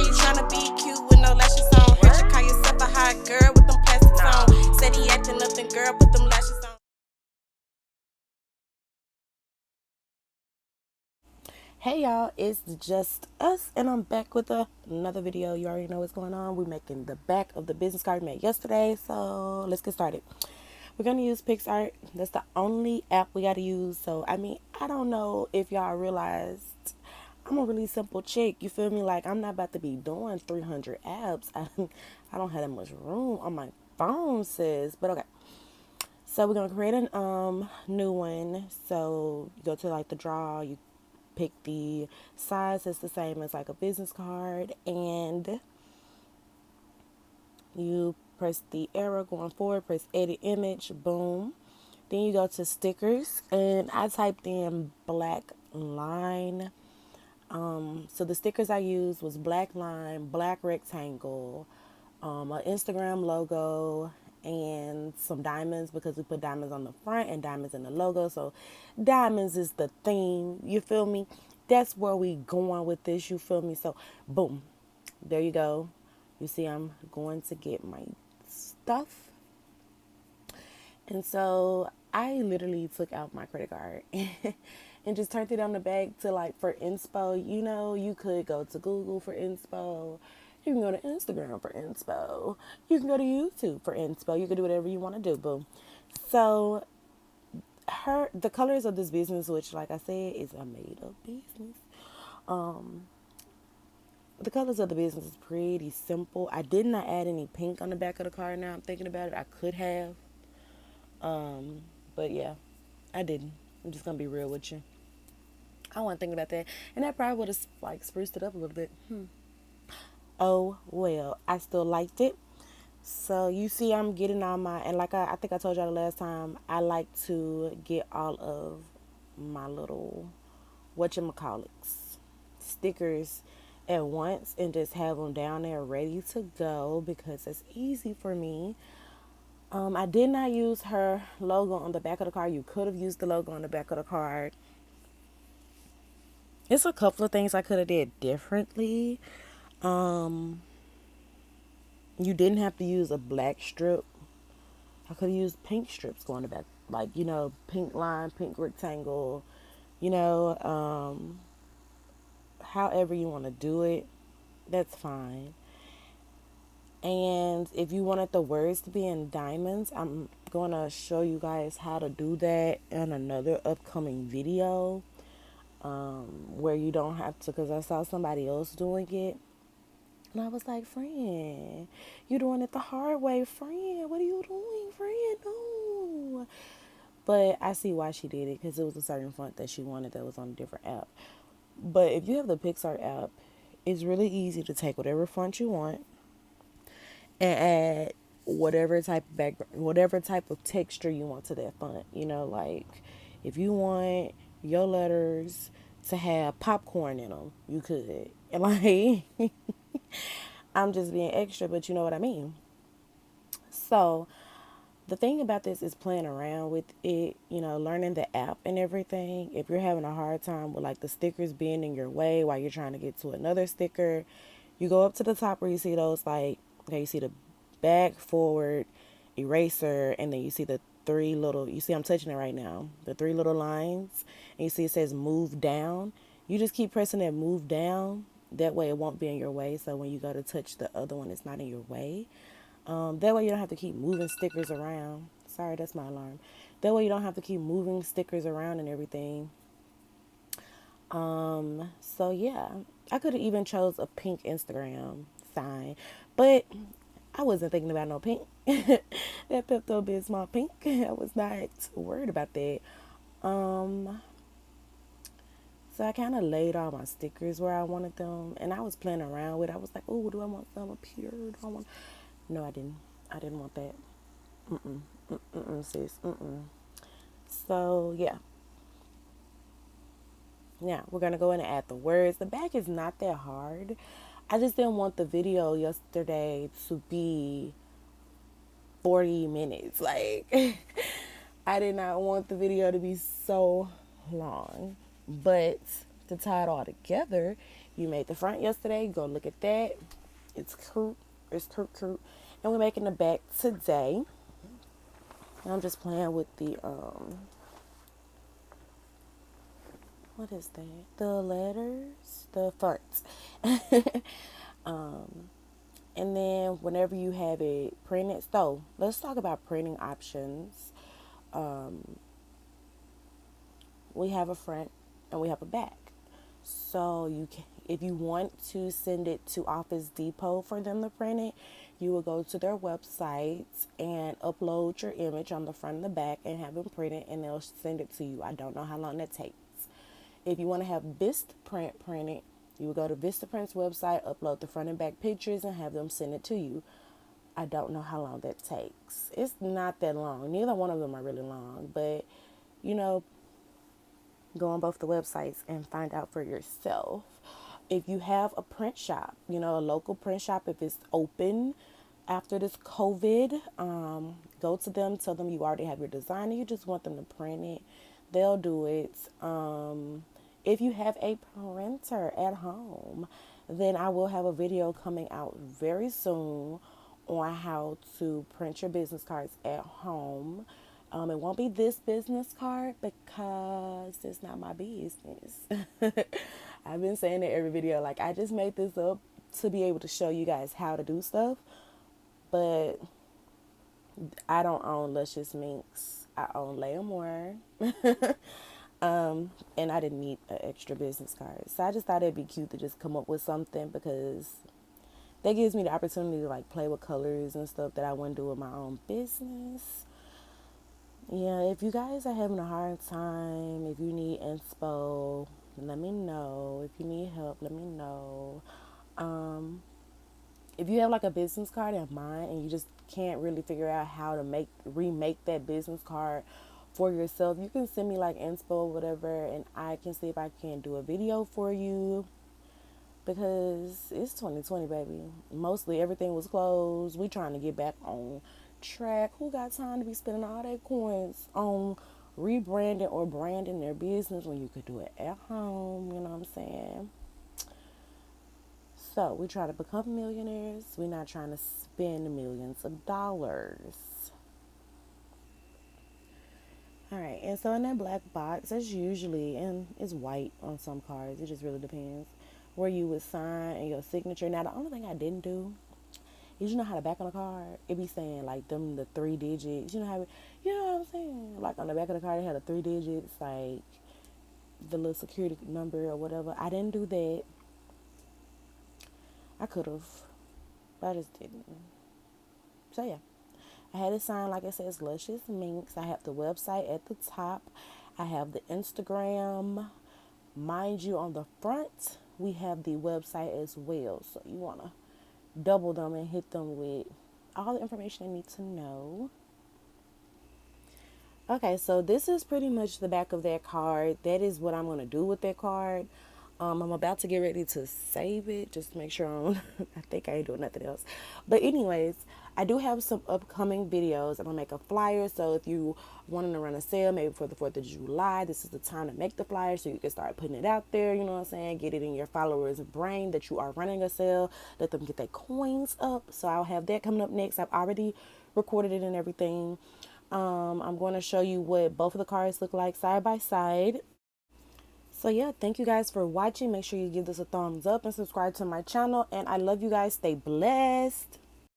you tryna be cute with no lashes on. Heard you call yourself a hot girl with them plastics on. Said he acting up, then girl put them lashes on. Hey y'all, it's just us, and I'm back with another video. You already know what's going on. We're making the back of the business card we made yesterday, so let's get started. We're gonna use PicsArt. That's the only app we gotta use. So I mean, I don't know if y'all realized I'm a really simple chick. You feel me? Like, I'm not about to be doing 300 apps. I don't have that much room on my phone, sis. But okay. So we're gonna create a new one. So you go to like the draw, you pick the size that's the same as like a business card, and you press the arrow going forward, press edit image, boom. Then you go to stickers, and I typed in black line. So the stickers I used was black line, black rectangle, an Instagram logo, and some diamonds, because we put diamonds on the front and diamonds in the logo. So diamonds is the theme. You feel me? That's where we going with this. You feel me? So boom, there you go. You see, I'm going to get my stuff. And so I literally took out my credit card and just turned it on the back to like for inspo. You know, you could go to Google for inspo. You can go to Instagram for inspo. You can go to YouTube for inspo. You can do whatever you want to do, boo. So the colors of this business, which like I said is a made up business. The colors of the business is pretty simple. I did not add any pink on the back of the card. Now I'm thinking about it. I could have. But yeah, I didn't. I'm just gonna be real with you. I wasn't thinking about that, and that probably would have like spruced it up a little bit. Oh well, I still liked it. So you see, I'm getting all my, and like I think I told y'all the last time, I like to get all of my little whatchamacallits stickers at once and just have them down there ready to go, because it's easy for me. I did not use her logo on the back of the card. You could have used the logo on the back of the card. It's a couple of things I could have did differently. Um, you didn't have to use a black strip. I could have used pink strips going to back, like, you know, pink line, pink rectangle. You know, however you want to do it, that's fine. And if you wanted the words to be in diamonds, I'm going to show you guys how to do that in another upcoming video, where you don't have to, because I saw somebody else doing it. And I was like, friend, you doing it the hard way, friend. What are you doing, friend? No. But I see why she did it, because it was a certain font that she wanted that was on a different app. But if you have the PicsArt app, it's really easy to take whatever font you want and add whatever type of background, whatever type of texture you want to that font. You know, like if you want your letters to have popcorn in them, you could. And like, I'm just being extra, but you know what I mean. So the thing about this is playing around with it, you know, learning the app and everything. If you're having a hard time with like the stickers being in your way while you're trying to get to another sticker, you go up to the top where you see those, like, okay, you see the back, forward, eraser, and then you see the three little, you see I'm touching it right now, the three little lines, and you see it says move down. You just keep pressing that move down. That way it won't be in your way. So when you go to touch the other one, it's not in your way. That way you don't have to keep moving stickers around. Sorry, that's my alarm. That way you don't have to keep moving stickers around and everything. So yeah, I could have even chose a pink Instagram sign, but I wasn't thinking about no pink. That Pepto Bismol pink. I was not worried about that. Um, so I kind of laid all my stickers where I wanted them, and I was playing around with it. I was like, oh, do I want some up here? Do I want? No, I didn't. I didn't want that. Sis. So yeah. Now we're gonna go in and add the words. The back is not that hard. I just didn't want the video yesterday to be 40 minutes. Like, I did not want the video to be so long. But to tie it all together, You made the front yesterday. Go look at that. It's cute. It's cute. And we're making the back today. And I'm just playing with the what is that? The letters, the fonts. And then whenever you have it printed, so let's talk about printing options. We have a front and we have a back. So you can, if you want to send it to Office Depot for them to print it, you will go to their website and upload your image on the front and the back and have them print it, and they'll send it to you. I don't know how long that takes. If you want to have Vistaprint printed, you will go to Vistaprint's website, upload the front and back pictures, and have them send it to you. I don't know how long that takes. It's not that long. Neither one of them are really long, but you know, go on both the websites and find out for yourself. If you have a print shop, you know, a local print shop, if it's open after this COVID, go to them, tell them you already have your design and you just want them to print it. They'll do it. If you have a printer at home, then I will have a video coming out very soon on how to print your business cards at home. It won't be this business card because it's not my business. I've been saying it every video. Like, I just made this up to be able to show you guys how to do stuff. But I don't own Luscious Minx. I own Leia Moore. And I didn't need an extra business card. So I just thought it'd be cute to just come up with something because that gives me the opportunity to like play with colors and stuff that I wouldn't do with my own business. Yeah, if you guys are having a hard time, if you need inspo, let me know. If you need help, let me know. If you have like a business card in mind and you just can't really figure out how to remake that business card for yourself, you can send me like inspo or whatever, and I can see if I can do a video for you. Because it's 2020, baby. Mostly everything was closed. We trying to get back on track. Who got time to be spending all their coins on rebranding or branding their business when you could do it at home? You know what I'm saying? So we try to become millionaires. We're not trying to spend millions of dollars. All right, and so in that black box, that's usually, and it's white on some cards. It just really depends where you would sign and your signature. Now, the only thing I didn't do is, you know how the back on the card, it be saying like them the 3 digits. You know how, you know what I'm saying? Like on the back of the card, it had a 3 digits, like the little security number or whatever. I didn't do that. I could have, but I just didn't. So yeah, I had it signed like it says Luscious Minx. I have the website at the top. I have the Instagram. Mind you, on the front, we have the website as well. So you want to double them and hit them with all the information they need to know. Okay, so this is pretty much the back of that card. That is what I'm going to do with that card. I'm about to get ready to save it just to make sure I think I ain't doing nothing else. But anyways, I do have some upcoming videos. I'm going to make a flyer. So if you wanting to run a sale, maybe for the 4th of July, this is the time to make the flyer so you can start putting it out there. You know what I'm saying? Get it in your followers' brain that you are running a sale. Let them get their coins up. So I'll have that coming up next. I've already recorded it and everything. I'm going to show you what both of the cards look like side by side. So yeah, thank you guys for watching. Make sure you give this a thumbs up and subscribe to my channel. And I love you guys. Stay blessed.